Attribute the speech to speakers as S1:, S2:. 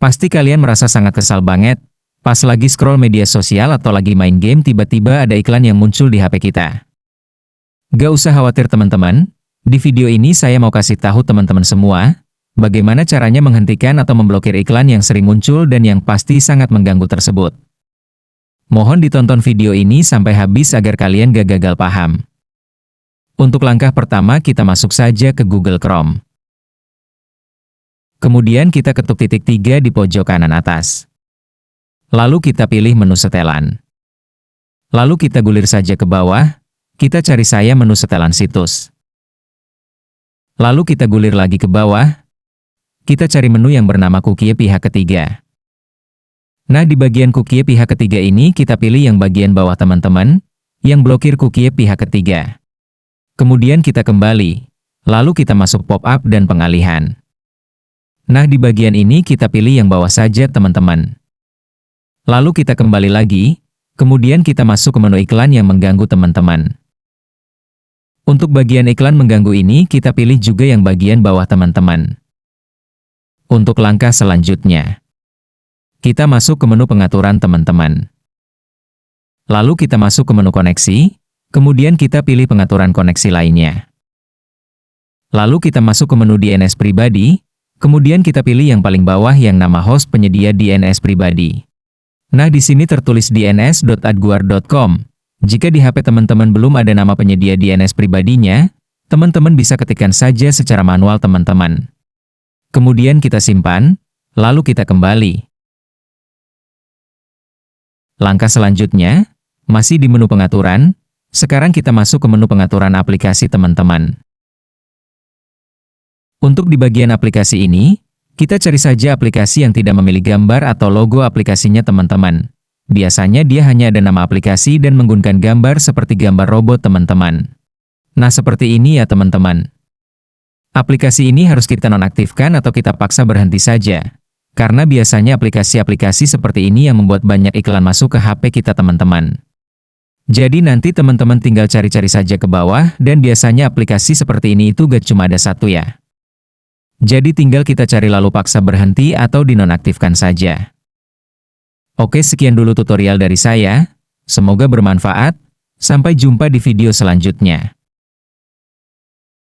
S1: Pasti kalian merasa sangat kesal banget, pas lagi scroll media sosial atau lagi main game tiba-tiba ada iklan yang muncul di HP kita. Gak usah khawatir teman-teman, di video ini saya mau kasih tahu teman-teman semua, bagaimana caranya menghentikan atau memblokir iklan yang sering muncul dan yang pasti sangat mengganggu tersebut. Mohon ditonton video ini sampai habis agar kalian gak gagal paham. Untuk langkah pertama kita masuk saja ke Google Chrome. Kemudian kita ketuk titik 3 di pojok kanan atas. Lalu kita pilih menu setelan. Lalu kita gulir saja ke bawah, kita cari saya menu setelan situs. Lalu kita gulir lagi ke bawah, kita cari menu yang bernama cookie pihak ketiga. Nah di bagian cookie pihak ketiga ini kita pilih yang bagian bawah teman-teman, yang blokir cookie pihak ketiga. Kemudian kita kembali, lalu kita masuk pop-up dan pengalihan. Nah di bagian ini kita pilih yang bawah saja teman-teman. Lalu kita kembali lagi, kemudian kita masuk ke menu iklan yang mengganggu teman-teman. Untuk bagian iklan mengganggu ini kita pilih juga yang bagian bawah teman-teman. Untuk langkah selanjutnya, kita masuk ke menu pengaturan teman-teman. Lalu kita masuk ke menu koneksi, kemudian kita pilih pengaturan koneksi lainnya. Lalu kita masuk ke menu DNS pribadi, kemudian kita pilih yang paling bawah yang nama host penyedia DNS pribadi. Nah di sini tertulis dns.adguard.com. Jika di HP teman-teman belum ada nama penyedia DNS pribadinya, teman-teman bisa ketikkan saja secara manual teman-teman. Kemudian kita simpan, lalu kita kembali. Langkah selanjutnya, masih di menu pengaturan, sekarang kita masuk ke menu pengaturan aplikasi teman-teman. Untuk di bagian aplikasi ini, kita cari saja aplikasi yang tidak memiliki gambar atau logo aplikasinya teman-teman. Biasanya dia hanya ada nama aplikasi dan menggunakan gambar seperti gambar robot teman-teman. Nah seperti ini ya teman-teman. Aplikasi ini harus kita nonaktifkan atau kita paksa berhenti saja. Karena biasanya aplikasi-aplikasi seperti ini yang membuat banyak iklan masuk ke HP kita teman-teman. Jadi nanti teman-teman tinggal cari-cari saja ke bawah dan biasanya aplikasi seperti ini itu gak cuma ada satu ya. Jadi tinggal kita cari lalu paksa berhenti atau dinonaktifkan saja. Oke sekian dulu tutorial dari saya, semoga bermanfaat, sampai jumpa di video selanjutnya.